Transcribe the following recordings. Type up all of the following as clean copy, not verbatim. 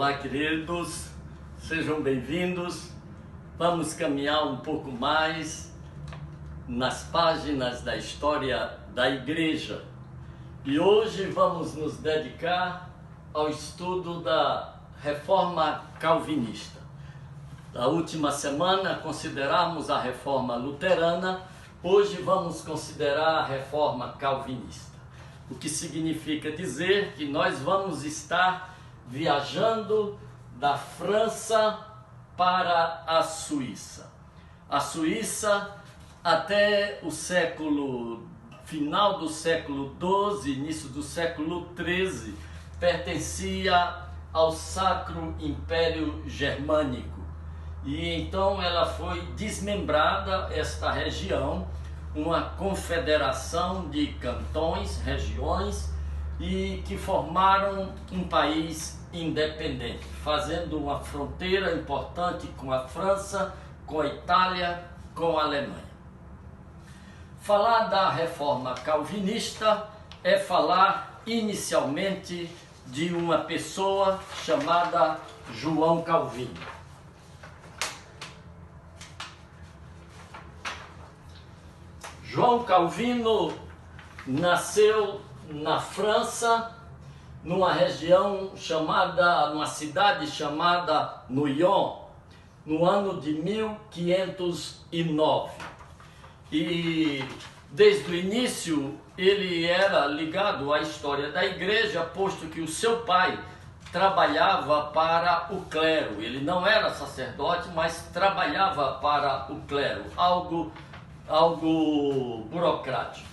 Olá, queridos, sejam bem-vindos. Vamos caminhar um pouco mais nas páginas da história da Igreja. E hoje vamos nos dedicar ao estudo da Reforma Calvinista. Na última semana consideramos a Reforma Luterana, hoje vamos considerar a Reforma Calvinista. O que significa dizer que nós vamos estar viajando da França para a Suíça. A Suíça, até o final do século XII, início do século XIII, pertencia ao Sacro Império Germânico. E então ela foi desmembrada, esta região, uma confederação de cantões, regiões, e que formaram um país independente, fazendo uma fronteira importante com a França, com a Itália, com a Alemanha. Falar da Reforma Calvinista é falar inicialmente de uma pessoa chamada João Calvino. João Calvino nasceu na França, numa cidade chamada Noyon, no ano de 1509. E desde o início ele era ligado à história da igreja, posto que o seu pai trabalhava para o clero. Ele não era sacerdote, mas trabalhava para o clero, algo burocrático.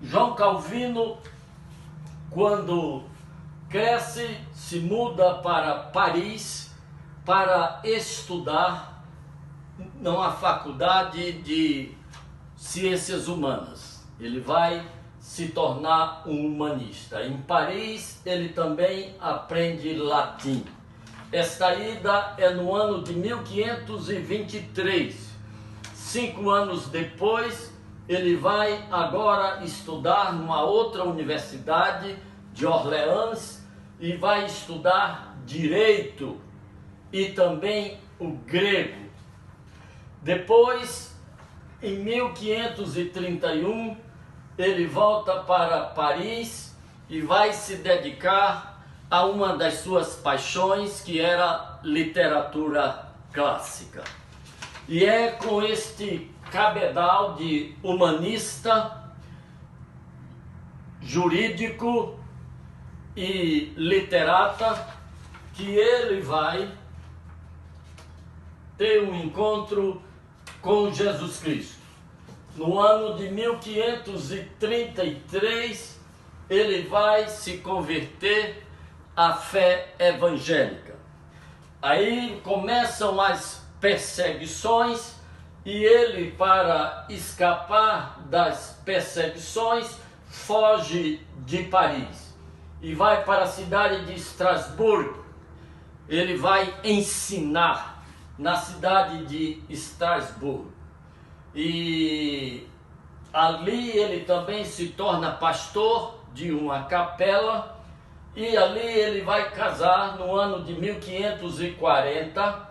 João Calvino, quando cresce, se muda para Paris para estudar numa faculdade de ciências humanas. Ele vai se tornar um humanista. Em Paris, ele também aprende latim. Esta ida é no ano de 1523. 5 anos depois, ele vai agora estudar numa outra universidade de Orleans e vai estudar direito e também o grego. Depois, em 1531, ele volta para Paris e vai se dedicar a uma das suas paixões, que era literatura clássica. E é com este cabedal de humanista, jurídico e literata que ele vai ter um encontro com Jesus Cristo. No ano de 1533, ele vai se converter à fé evangélica. Aí começam as perseguições e ele, para escapar das perseguições, foge de Paris e vai para a cidade de Estrasburgo. Ele vai ensinar na cidade de Estrasburgo e ali ele também se torna pastor de uma capela e ali ele vai casar no ano de 1540.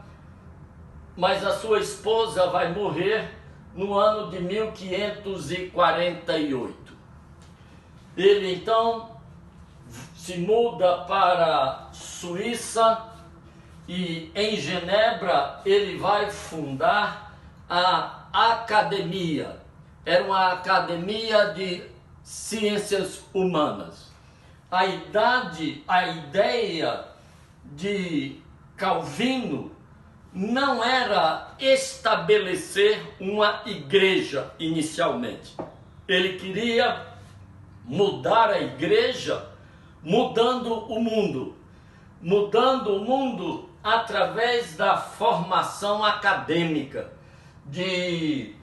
Mas a sua esposa vai morrer no ano de 1548. Ele então se muda para a Suíça e em Genebra ele vai fundar a academia. Era uma academia de ciências humanas. A ideia de Calvino não era estabelecer uma igreja inicialmente. Ele queria mudar a igreja mudando o mundo através da formação acadêmica de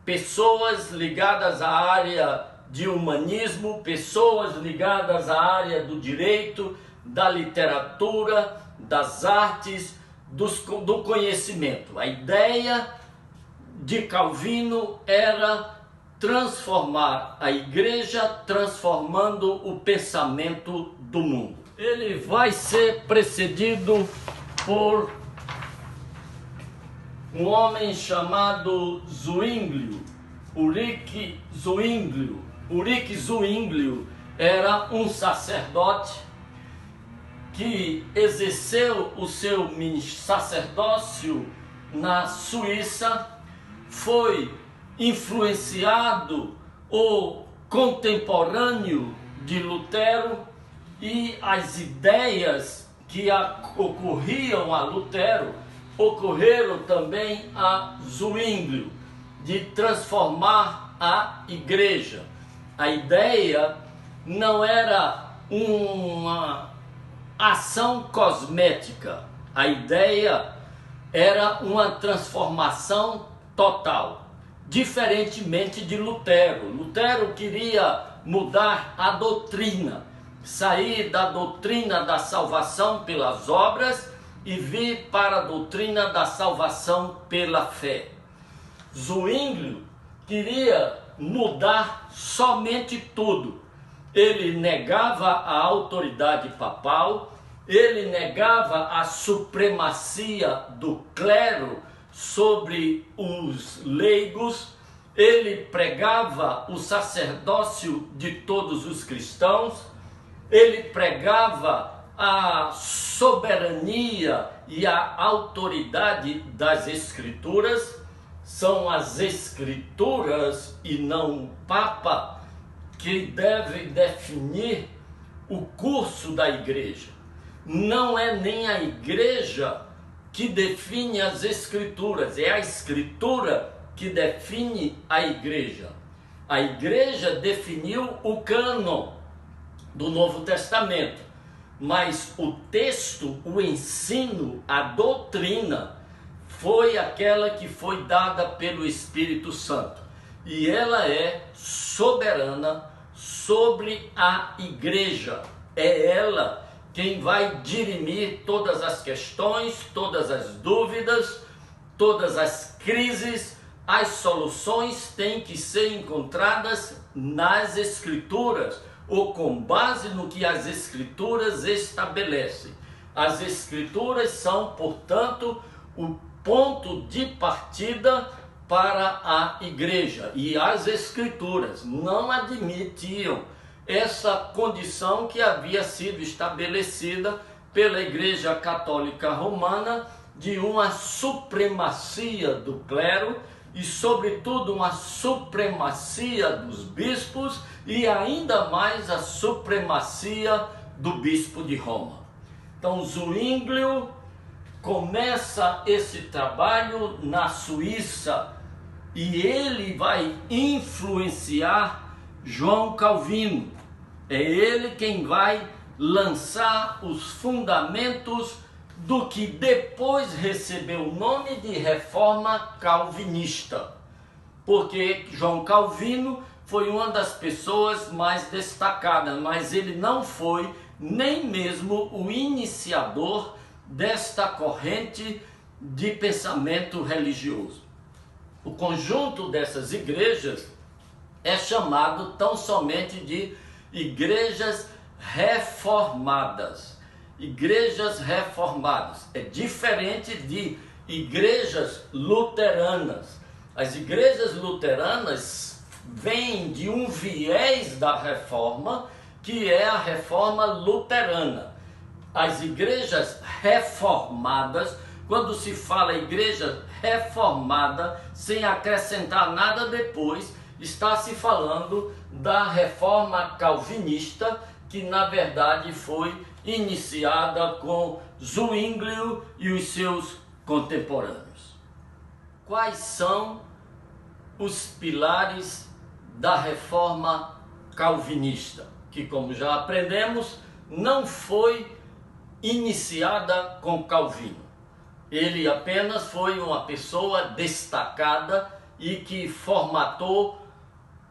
pessoas ligadas à área de humanismo, pessoas ligadas à área do direito, da literatura, das artes, do conhecimento. A ideia de Calvino era transformar a igreja, transformando o pensamento do mundo. ele vai ser precedido por um homem chamado Zwinglio, Ulrich Zwinglio. Ulrich Zwinglio era um sacerdote que exerceu o seu sacerdócio na Suíça, foi influenciado ou contemporâneo de Lutero, e as ideias que ocorriam a Lutero ocorreram também a Zwinglio, de transformar a igreja. A ideia não era uma ação cosmética, a ideia era uma transformação total, diferentemente de Lutero. Lutero queria mudar a doutrina, sair da doutrina da salvação pelas obras e vir para a doutrina da salvação pela fé. Zwinglio queria mudar somente tudo. Ele negava a autoridade papal, ele negava a supremacia do clero sobre os leigos, ele pregava o sacerdócio de todos os cristãos, ele pregava a soberania e a autoridade das Escrituras. São as Escrituras e não o Papa que deve definir o curso da igreja. Não é nem a igreja que define as Escrituras, é a Escritura que define a igreja. A igreja definiu o cânon do Novo Testamento, mas o texto, o ensino, a doutrina foi aquela que foi dada pelo Espírito Santo, e ela é soberana sobre a igreja. É ela quem vai dirimir todas as questões, todas as dúvidas, todas as crises. As soluções têm que ser encontradas nas Escrituras, ou com base no que as Escrituras estabelecem. As Escrituras são, portanto, o ponto de partida para a igreja, e as Escrituras não admitiam essa condição que havia sido estabelecida pela Igreja Católica Romana de uma supremacia do clero e, sobretudo, uma supremacia dos bispos e ainda mais a supremacia do bispo de Roma. Então, Zwinglio começa esse trabalho na Suíça e ele vai influenciar João Calvino. É ele quem vai lançar os fundamentos do que depois recebeu o nome de Reforma Calvinista, porque João Calvino foi uma das pessoas mais destacadas, mas ele não foi nem mesmo o iniciador desta corrente de pensamento religioso. O conjunto dessas igrejas é chamado tão somente de igrejas reformadas. Igrejas reformadas é diferente de igrejas luteranas. As igrejas luteranas vêm de um viés da reforma, que é a reforma luterana. As igrejas reformadas, quando se fala igreja reformada, sem acrescentar nada depois, está se falando da reforma calvinista, que na verdade foi iniciada com Zwinglio e os seus contemporâneos. Quais são os pilares da reforma calvinista? Que, como já aprendemos, não foi iniciada com Calvino. Ele apenas foi uma pessoa destacada e que formatou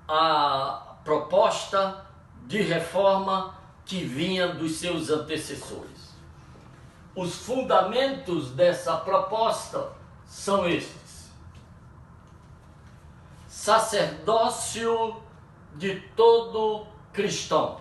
a proposta de reforma que vinha dos seus antecessores. Os fundamentos dessa proposta são estes: sacerdócio de todo cristão,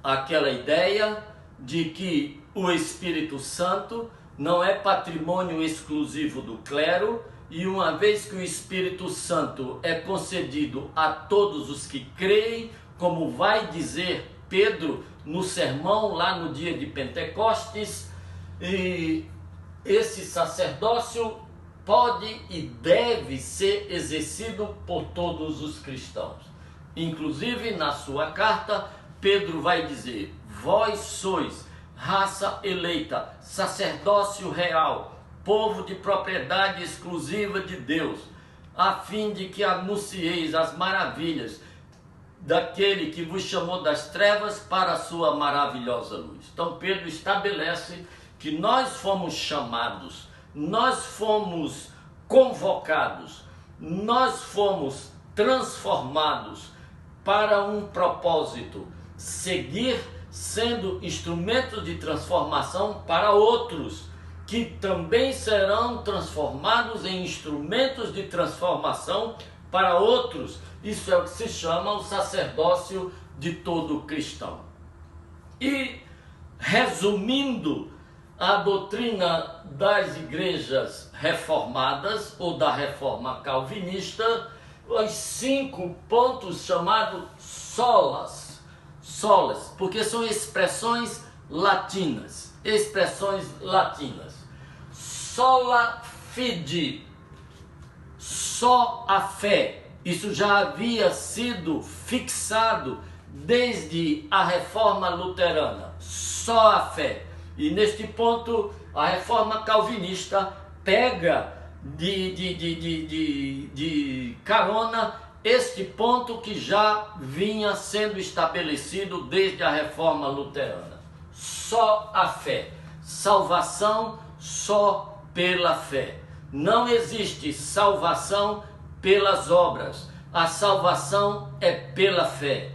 aquela ideia de que o Espírito Santo não é patrimônio exclusivo do clero, e uma vez que o Espírito Santo é concedido a todos os que creem, como vai dizer Pedro no sermão lá no dia de Pentecostes, e esse sacerdócio pode e deve ser exercido por todos os cristãos. Inclusive, na sua carta, Pedro vai dizer: vós sois raça eleita, sacerdócio real, povo de propriedade exclusiva de Deus, a fim de que anuncieis as maravilhas daquele que vos chamou das trevas para a sua maravilhosa luz. Então Pedro estabelece que nós fomos chamados, nós fomos convocados, nós fomos transformados para um propósito: seguir sendo instrumentos de transformação para outros, que também serão transformados em instrumentos de transformação para outros. Isso é o que se chama o sacerdócio de todo cristão. E, resumindo a doutrina das igrejas reformadas ou da reforma calvinista, os 5 pontos chamados solas, porque são expressões latinas. Sola fide, só a fé. Isso já havia sido fixado desde a reforma luterana, só a fé. E neste ponto a reforma calvinista pega de carona este ponto que já vinha sendo estabelecido desde a reforma luterana. Só a fé, salvação só pela fé. Não existe salvação pelas obras, a salvação é pela fé.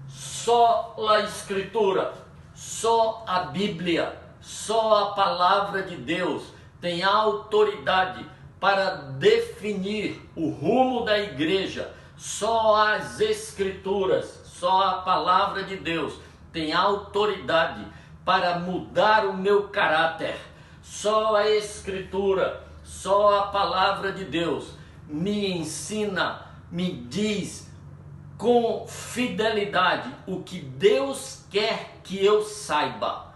Só a Escritura, só a Bíblia, só a palavra de Deus tem autoridade para definir o rumo da igreja. Só as Escrituras, só a palavra de Deus tem autoridade para mudar o meu caráter. Só a Escritura, só a palavra de Deus me ensina, me diz com fidelidade o que Deus quer que eu saiba,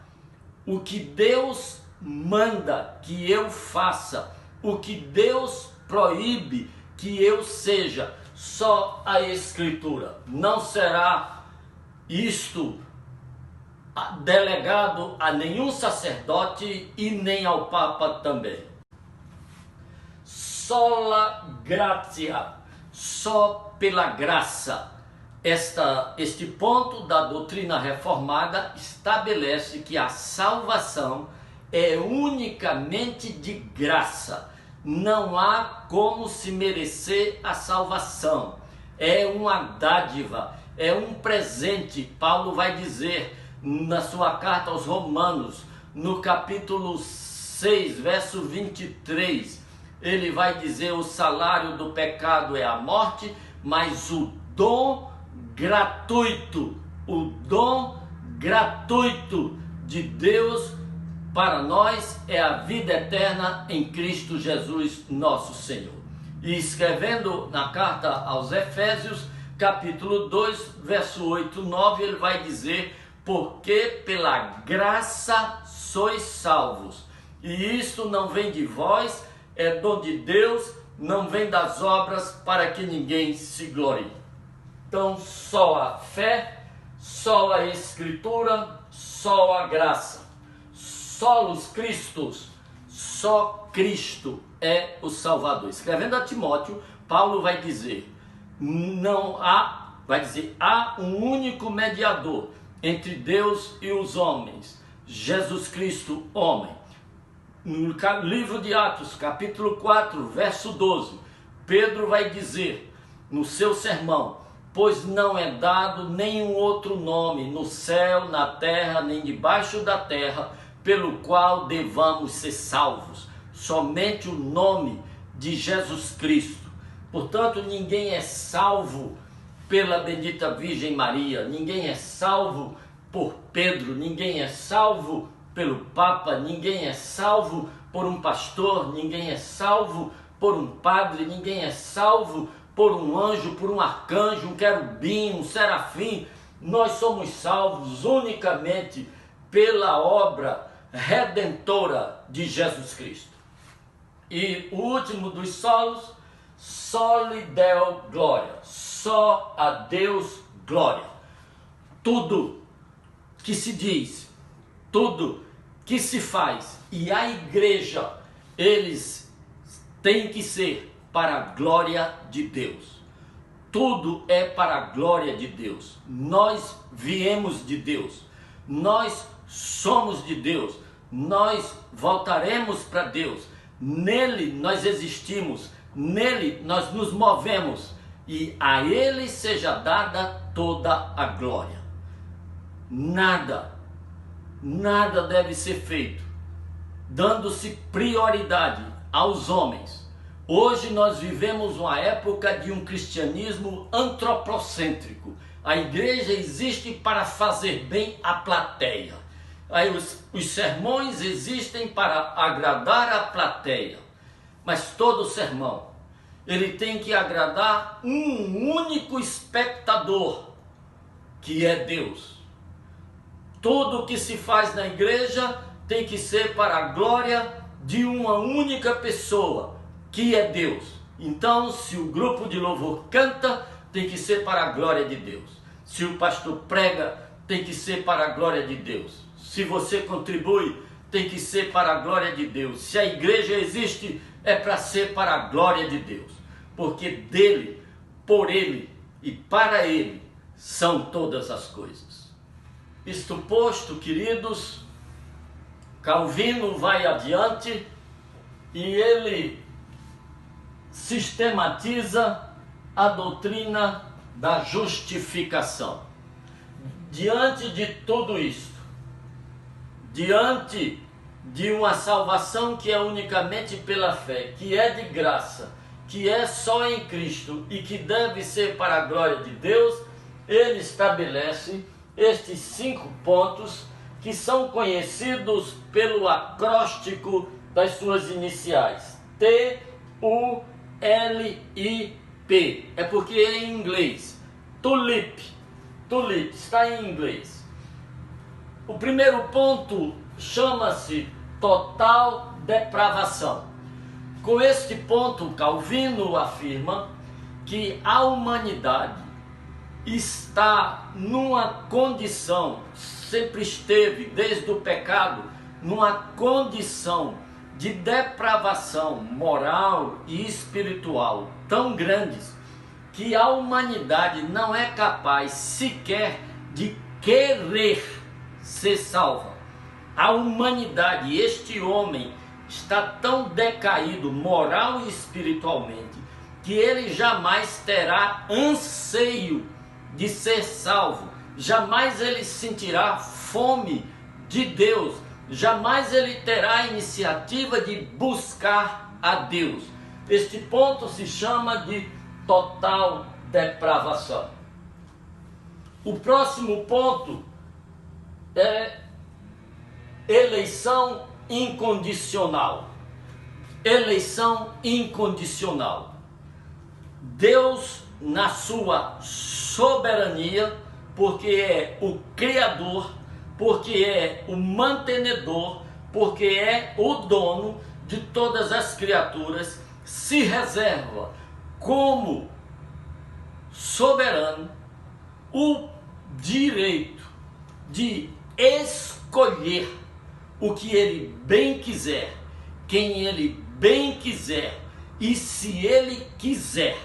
o que Deus manda que eu faça, o que Deus proíbe que eu seja. Só a Escritura. Não será isto delegado a nenhum sacerdote e nem ao Papa também. Sola gratia, só pela graça. Este ponto da doutrina reformada estabelece que a salvação é unicamente de graça. Não há como se merecer a salvação. É uma dádiva, é um presente. Paulo vai dizer na sua carta aos Romanos, no capítulo 6, verso 23, ele vai dizer: o salário do pecado é a morte, mas o dom gratuito de Deus para nós é a vida eterna em Cristo Jesus, nosso Senhor. E escrevendo na carta aos Efésios, capítulo 2, verso 8 e 9, ele vai dizer: porque pela graça sois salvos, e isto não vem de vós, é dom de Deus, não vem das obras, para que ninguém se glorie. Então, só a fé, só a Escritura, só a graça. Solos Christus, só Cristo é o Salvador. Escrevendo a Timóteo, Paulo vai dizer: há um único mediador entre Deus e os homens, Jesus Cristo, homem. No livro de Atos, capítulo 4, verso 12, Pedro vai dizer no seu sermão: pois não é dado nenhum outro nome no céu, na terra, nem debaixo da terra, pelo qual devamos ser salvos, somente o nome de Jesus Cristo. Portanto, ninguém é salvo pela bendita Virgem Maria, ninguém é salvo por Pedro, ninguém é salvo pelo Papa, ninguém é salvo por um pastor, ninguém é salvo por um padre, ninguém é salvo por um anjo, por um arcanjo, um querubim, um serafim. Nós somos salvos unicamente pela obra redentora de Jesus Cristo. E o último dos solos, soli Deo glória, só a Deus glória. Tudo que se diz, tudo que se faz, e a igreja, eles têm que ser para a glória de Deus. Tudo é para a glória de Deus. Nós viemos de Deus, nós somos de Deus, nós voltaremos para Deus. Nele nós existimos, nele nós nos movemos, e a Ele seja dada toda a glória. Nada deve ser feito dando-se prioridade aos homens. Hoje nós vivemos uma época de um cristianismo antropocêntrico. A igreja existe para fazer bem à plateia. Aí os sermões existem para agradar a plateia. Mas todo sermão, ele tem que agradar um único espectador, que é Deus. Tudo que se faz na igreja tem que ser para a glória de uma única pessoa, que é Deus. Então, se o grupo de louvor canta, tem que ser para a glória de Deus. Se o pastor prega, tem que ser para a glória de Deus. Se você contribui, tem que ser para a glória de Deus. Se a igreja existe, é para ser para a glória de Deus. Porque dele, por ele e para ele são todas as coisas. Isto posto, queridos, Calvino vai adiante e ele sistematiza a doutrina da justificação. Diante de tudo isto, diante de uma salvação que é unicamente pela fé, que é de graça, que é só em Cristo e que deve ser para a glória de Deus, ele estabelece estes 5 pontos que são conhecidos pelo acróstico das suas iniciais, T-U-L-I-P. É porque é em inglês. Tulip, está em inglês. O primeiro ponto chama-se total depravação. Com este ponto, Calvino afirma que a humanidade está numa condição, sempre esteve desde o pecado, numa condição de depravação moral e espiritual tão grandes que a humanidade não é capaz sequer de querer ser salva. A humanidade, este homem, está tão decaído moral e espiritualmente que ele jamais terá anseio de ser salvo, jamais ele sentirá fome de Deus, jamais ele terá a iniciativa de buscar a Deus. Este ponto se chama de total depravação. O próximo ponto é eleição incondicional. Eleição incondicional. Deus, na sua soberania, porque é o Criador, porque é o mantenedor, porque é o dono de todas as criaturas, se reserva como soberano o direito de escolher o que ele bem quiser, quem ele bem quiser, e se ele quiser.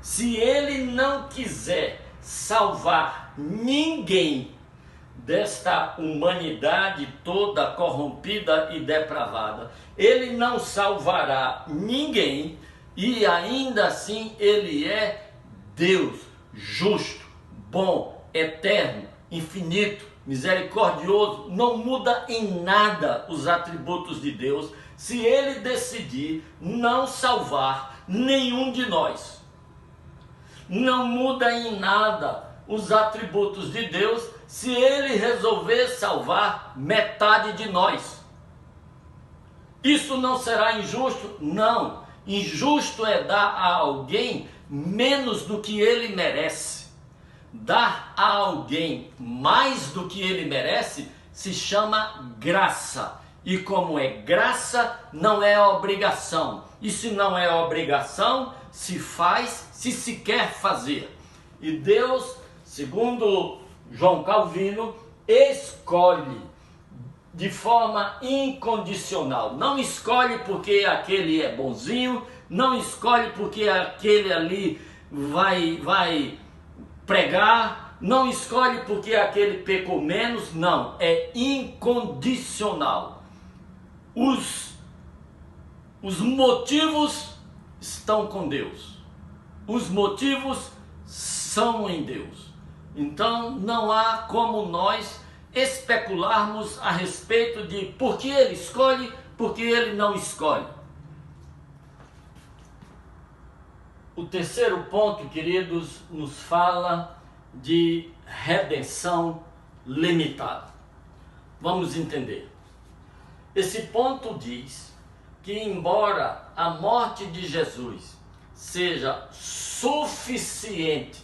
Se ele não quiser salvar ninguém desta humanidade toda corrompida e depravada, ele não salvará ninguém, e ainda assim ele é Deus justo, bom, eterno, infinito, misericordioso. Não muda em nada os atributos de Deus se ele decidir não salvar nenhum de nós. Não muda em nada os atributos de Deus se ele resolver salvar metade de nós. Isso não será injusto? Não. Injusto é dar a alguém menos do que ele merece. Dar a alguém mais do que ele merece se chama graça. E como é graça, não é obrigação. E se não é obrigação, se faz se se quer fazer. E Deus, segundo João Calvino, escolhe de forma incondicional. Não escolhe porque aquele é bonzinho, não escolhe porque aquele ali vai pregar, não escolhe porque aquele pecou menos, não, é incondicional. Os motivos estão com Deus, os motivos são em Deus. Então não há como nós especularmos a respeito de por que ele escolhe, por que ele não escolhe. O terceiro ponto, queridos, nos fala de redenção limitada. Vamos entender. Esse ponto diz que, embora a morte de Jesus seja suficiente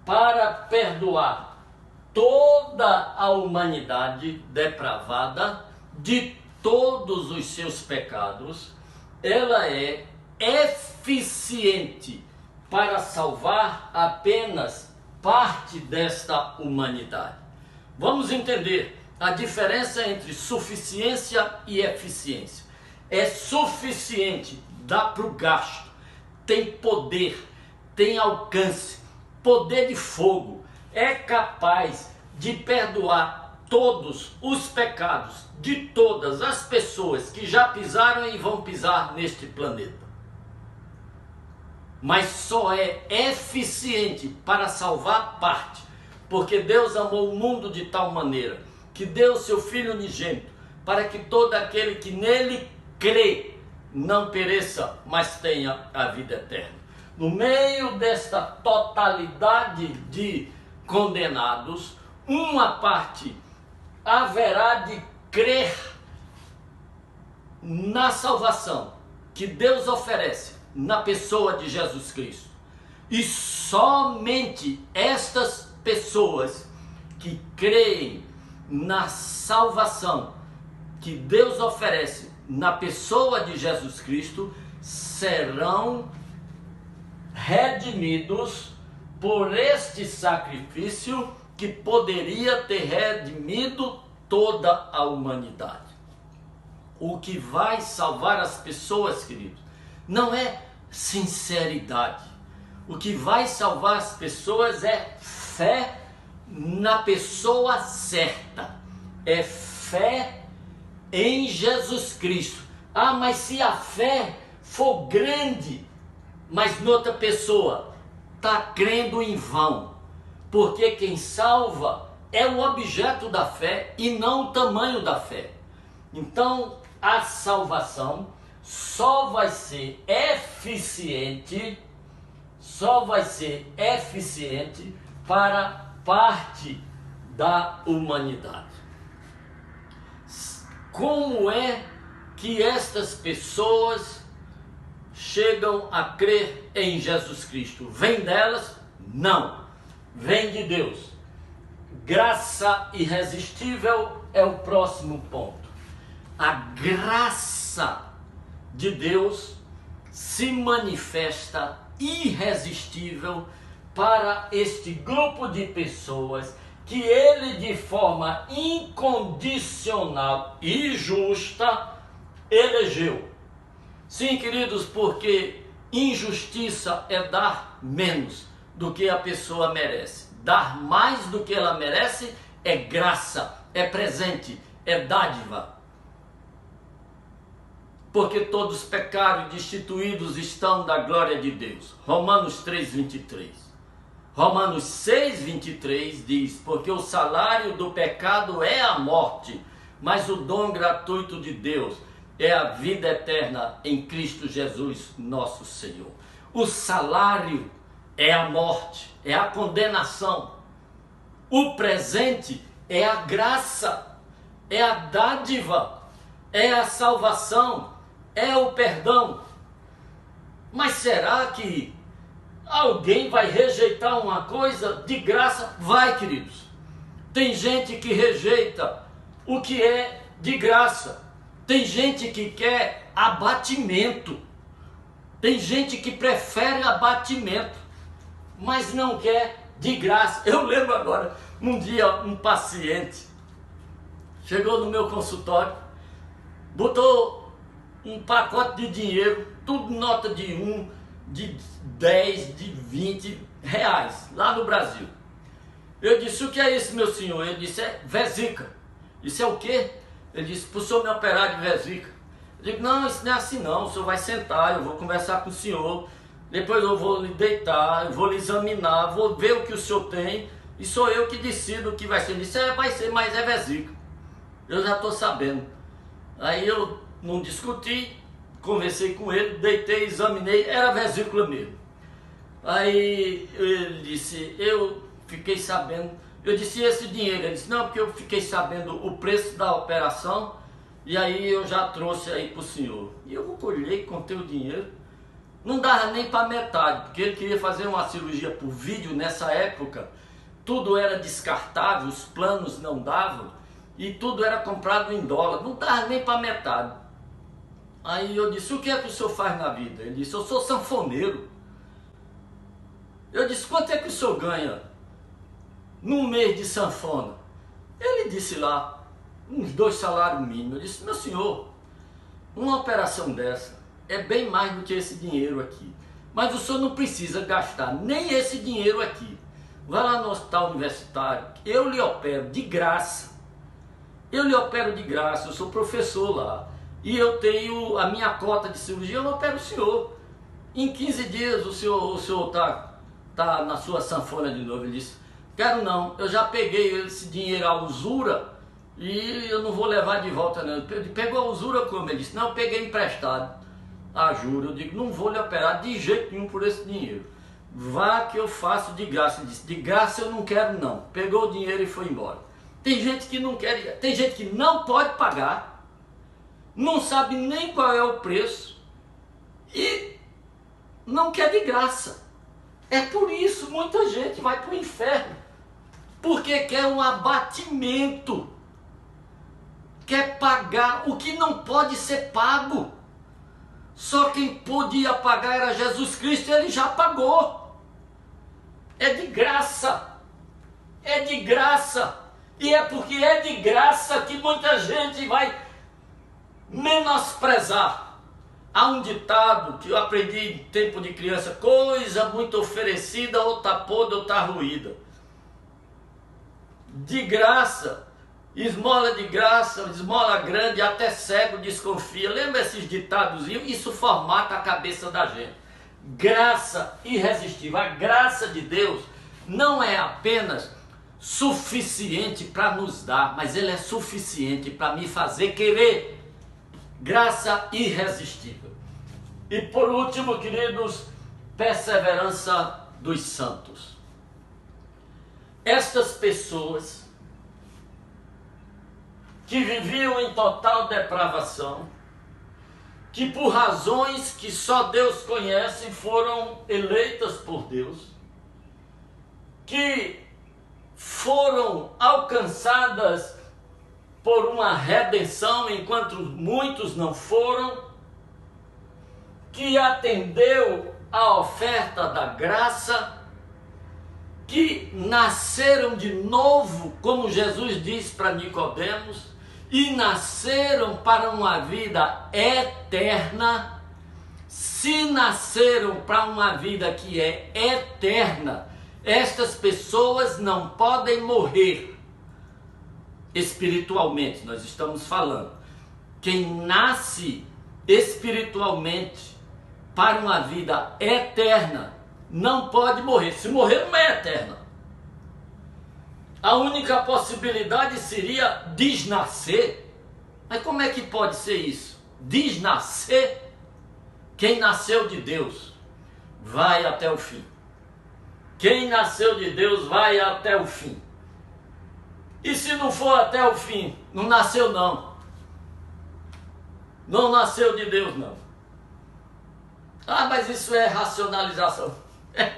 para perdoar toda a humanidade depravada de todos os seus pecados, ela é eficiente para salvar apenas parte desta humanidade. Vamos entender a diferença entre suficiência e eficiência. É suficiente, dá para o gasto, tem poder, tem alcance, poder de fogo, é capaz de perdoar todos os pecados de todas as pessoas que já pisaram e vão pisar neste planeta. Mas só é eficiente para salvar parte, porque Deus amou o mundo de tal maneira que deu seu Filho unigênito, para que todo aquele que nele crê não pereça, mas tenha a vida eterna. No meio desta totalidade de condenados, uma parte haverá de crer na salvação que Deus oferece na pessoa de Jesus Cristo. E somente estas pessoas que creem na salvação que Deus oferece na pessoa de Jesus Cristo serão redimidos por este sacrifício que poderia ter redimido toda a humanidade. O que vai salvar as pessoas, queridos, não é sinceridade. O que vai salvar as pessoas é fé na pessoa certa, é fé em Jesus Cristo. Ah, mas se a fé for grande, mas noutra pessoa, está crendo em vão, porque quem salva é o objeto da fé e não o tamanho da fé. Então a salvação só vai ser eficiente para parte da humanidade. Como é que estas pessoas chegam a crer em Jesus Cristo? Vem delas? Não. Vem de Deus. Graça irresistível é o próximo ponto. A graça de Deus se manifesta irresistível para este grupo de pessoas que ele, de forma incondicional e justa, elegeu. Sim, queridos, porque injustiça é dar menos do que a pessoa merece. Dar mais do que ela merece é graça, é presente, é dádiva. Porque todos pecaram e destituídos estão da glória de Deus. Romanos 3:23. Romanos 6:23 diz: porque o salário do pecado é a morte, mas o dom gratuito de Deus é a vida eterna em Cristo Jesus, nosso Senhor. O salário é a morte, é a condenação. O presente é a graça, é a dádiva, é a salvação, é o perdão. Mas será que alguém vai rejeitar uma coisa de graça? Vai, queridos. Tem gente que rejeita o que é de graça. Tem gente que quer abatimento. Tem gente que prefere abatimento, mas não quer de graça. Eu lembro agora, um dia um paciente chegou no meu consultório, botou um pacote de dinheiro, tudo nota de 1, de 10, de 20 reais, lá no Brasil. Eu disse: o que é isso, meu senhor? Ele disse: é vesícula. Isso é o quê? Ele disse: para o senhor me operar de vesícula. Eu digo: não, isso não é assim não, o senhor vai sentar, eu vou conversar com o senhor, depois eu vou lhe deitar, eu vou lhe examinar, vou ver o que o senhor tem, e sou eu que decido o que vai ser. Ele disse: vai ser, mas é vesícula. Eu já estou sabendo. Aí eu não discuti, conversei com ele, deitei, examinei, era vesícula mesmo. Aí ele disse: eu fiquei sabendo. Eu disse: e esse dinheiro? Ele disse: não, porque eu fiquei sabendo o preço da operação, e aí eu já trouxe aí para o senhor. E eu colhei, contei o dinheiro, não dava nem para metade, porque ele queria fazer uma cirurgia por vídeo nessa época, tudo era descartável, os planos não davam, e tudo era comprado em dólar, não dava nem para metade. Aí eu disse: o que é que o senhor faz na vida? Ele disse: eu sou sanfoneiro. Eu disse: quanto é que o senhor ganha num mês de sanfona? Ele disse lá: uns 2 salários mínimos. Eu disse: meu senhor, uma operação dessa é bem mais do que esse dinheiro aqui, mas o senhor não precisa gastar nem esse dinheiro aqui. Vai lá no hospital universitário, eu lhe opero de graça. Eu lhe opero de graça, eu sou professor lá, e eu tenho a minha cota de cirurgia, eu opero o senhor. Em 15 dias o senhor tá na sua sanfona de novo. Ele disse: quero não, eu já peguei esse dinheiro à usura e eu não vou levar de volta não. Pegou a usura como? Ele disse: não, eu peguei emprestado a juros. Eu digo: não vou lhe operar de jeito nenhum por esse dinheiro. Vá que eu faço de graça. Ele disse: de graça eu não quero não. Pegou o dinheiro e foi embora. Tem gente que não quer, tem gente que não pode pagar, não sabe nem qual é o preço e não quer de graça. É por isso muita gente vai para o inferno, porque quer um abatimento, quer pagar o que não pode ser pago. Só quem podia pagar era Jesus Cristo, e ele já pagou. É de graça, é de graça. E é porque é de graça que muita gente vai menosprezar. Há um ditado que eu aprendi em tempo de criança: coisa muito oferecida, ou tá podre ou tá ruída. De graça, esmola de graça, esmola grande, até cego desconfia. Lembra esses ditados? Isso formata a cabeça da gente. Graça irresistível. A graça de Deus não é apenas suficiente para nos dar, mas ele é suficiente para me fazer querer. Graça irresistível. E por último, queridos, perseverança dos santos. Estas pessoas que viviam em total depravação, que por razões que só Deus conhece foram eleitas por Deus, que foram alcançadas por uma redenção, enquanto muitos não foram, que atendeu à oferta da graça, que nasceram de novo, como Jesus disse para Nicodemos, e nasceram para uma vida eterna. Se nasceram para uma vida que é eterna, estas pessoas não podem morrer espiritualmente. Nós estamos falando, quem nasce espiritualmente para uma vida eterna não pode morrer. Se morrer, não é eterna. A única possibilidade seria desnascer. Mas como é que pode ser isso? Desnascer? Quem nasceu de Deus vai até o fim. Quem nasceu de Deus vai até o fim. E se não for até o fim, não nasceu não. Não nasceu de Deus não. Ah, mas isso é racionalização.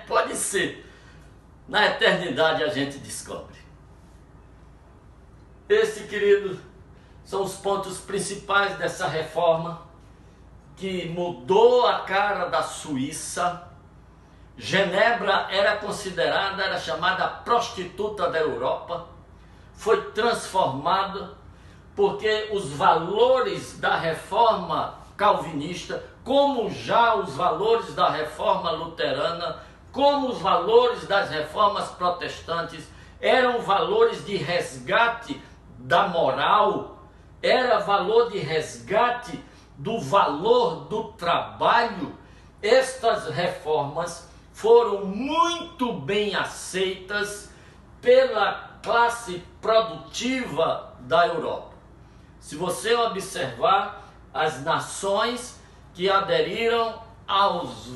Pode ser. Na eternidade a gente descobre. Esses, querido, são os pontos principais dessa reforma que mudou a cara da Suíça. Genebra era chamada prostituta da Europa. Foi transformada porque os valores da reforma calvinista, como já os valores da reforma luterana, como os valores das reformas protestantes, eram valores de resgate da moral, era valor de resgate do valor do trabalho. Estas reformas foram muito bem aceitas pela classe produtiva da Europa. Se você observar as nações que aderiram aos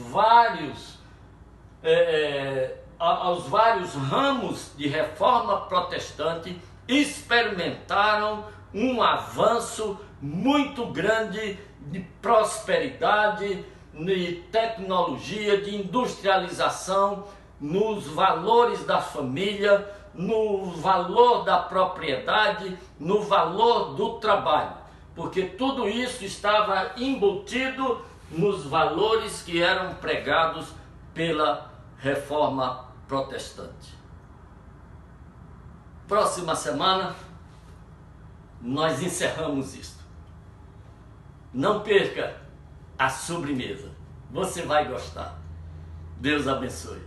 vários ramos de reforma protestante, experimentaram um avanço muito grande de prosperidade, de tecnologia, de industrialização, nos valores da família, no valor da propriedade, no valor do trabalho, porque tudo isso estava embutido nos valores que eram pregados pela reforma protestante. Próxima semana nós encerramos isto. Não perca a sobremesa, você vai gostar. Deus abençoe.